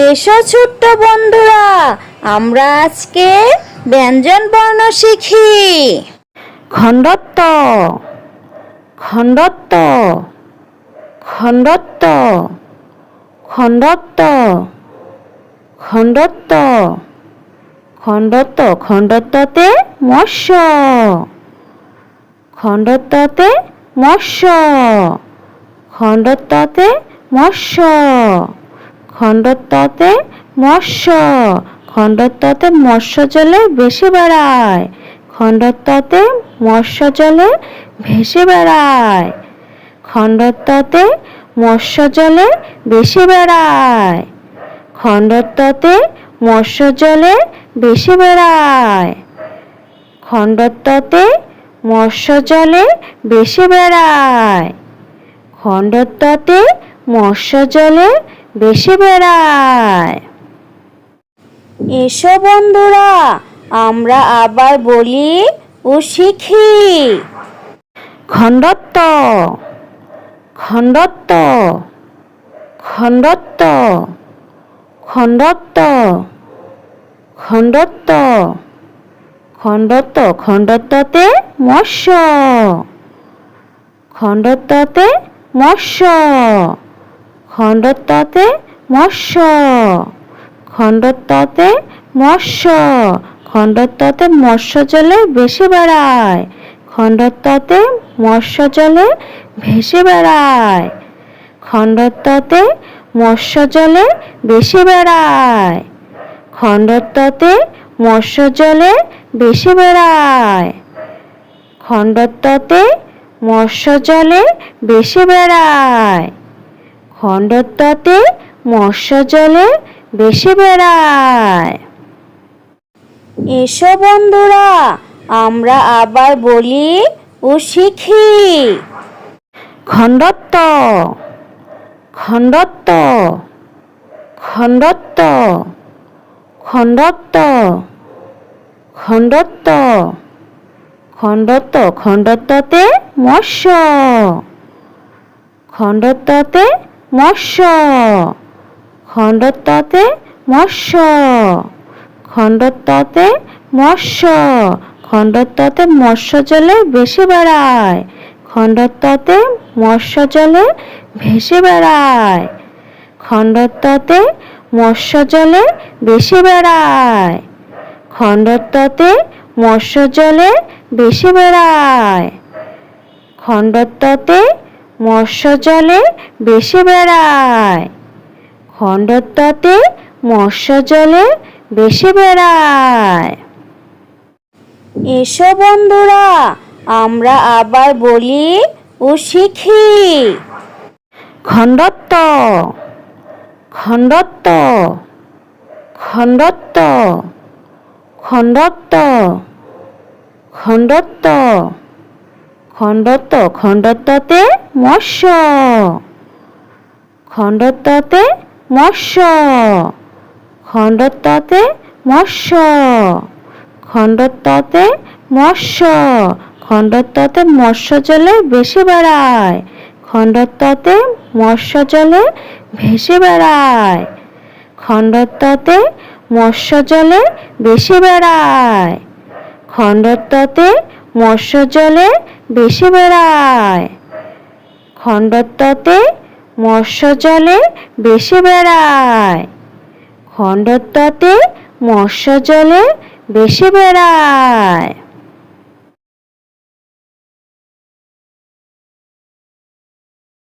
এসো ছোট্ট বন্ধুরা, আমরা আজকে ব্যঞ্জন বর্ণ শিখি। খণ্ডত্ব খণ্ডত্ব খণ্ডত্ব খণ্ডত্ব খণ্ডত্ব খণ্ডত্ব খণ্ডত্বতে মৎস্য খণ্ডত্বতে মৎস্য খণ্ডত্বতে মৎস্য খণ্ডত্বতে মৎস্য খণ্ডত্বতে মৎস্য জলে ভেসে বেড়ায় খণ্ডত্বতে মৎস্য জলে ভেসে বেড়ায় খণ্ডত্বতে মৎস্য জলে ভেসে বেড়ায় খণ্ডত্বতে মৎস্য জলে ভেসে বেড়ায় খণ্ডত্বতে মৎস্য জলে ভেসে বেড়ায় খণ্ডত্বতে মৎস্য জলে ভেসে বেড়ায়। এসো বন্ধুরা, আমরা আবার বলি ও শিখি। খণ্ডত্ব খণ্ডত্ব খণ্ডত্ব খণ্ডত্ব খণ্ডত্ব খণ্ডত্ব খণ্ডত্বতে মৎস্য খণ্ডত্বতে মৎস্য খণ্ডত্বতে মৎস্য খণ্ডত্বতে মৎস্য খণ্ডত্বতে মৎস্য জলে ভেসে বেড়ায় খণ্ডত্বতে মৎস্য জলে ভেসে বেড়ায় খণ্ডত্বতে মৎস্য জলে ভেসে বেড়ায় খণ্ডত্বতে মৎস্য জলে ভেসে বেড়ায় খণ্ডত্বতে মৎস্য জলে ভেসে বেড়ায় খণ্ডত্বতে মৎস্য জলে ভেসে বেড়ায়। এসো বন্ধুরা, আমরা আবার বলি ও শিখি। খণ্ডত্ব খণ্ডত্ব খণ্ডত্ব খণ্ডত্ব খণ্ডত্ব খণ্ডত্ব খণ্ডত্বতে মৎস্য খণ্ডত্বতে মৎস্য খণ্ডত্বতে মৎস্য খণ্ডত্বতে মৎস্য খণ্ডত্বতে মৎস্য জলে ভেসে বেড়ায় খণ্ডত্বতে মৎস্য জলে ভেসে বেড়ায় খণ্ডত্বতে মৎস্য জলে ভেসে বেড়ায় খণ্ডত্বতে মৎস্য জলে ভেসে বেড়ায় খণ্ডত্বতে মৎস্য জলে ভেসে বেড়ায় খণ্ডত্বতে মৎস্য জলে ভেসে বেড়ায়। এসো বন্ধুরা, আমরা আবার বলি ও শিখি। খণ্ডত্ব খণ্ডত্ব খণ্ডত্ব খণ্ডত্ব খণ্ডত্ব খণ্ডত্ব খণ্ডত্বতে মৎস্য খণ্ডত্বতে মৎস্য খণ্ডত্বতে মৎস্য খণ্ডত্বতে মৎস্য খণ্ডত্বতে মৎস্য জলে ভেসে বেড়ায় খণ্ডত্বতে মৎস্য জলে ভেসে বেড়ায় খণ্ডত্বতে মৎস্য জলে ভেসে বেড়ায় খণ্ডত্বতে মৎস্য জলে ভেসে বেড়ায় খণ্ডত্বতে মৎস্য জলে ভেসে বেড়ায় খণ্ডত্বতে মৎস্য জলে ভেসে বেড়ায়।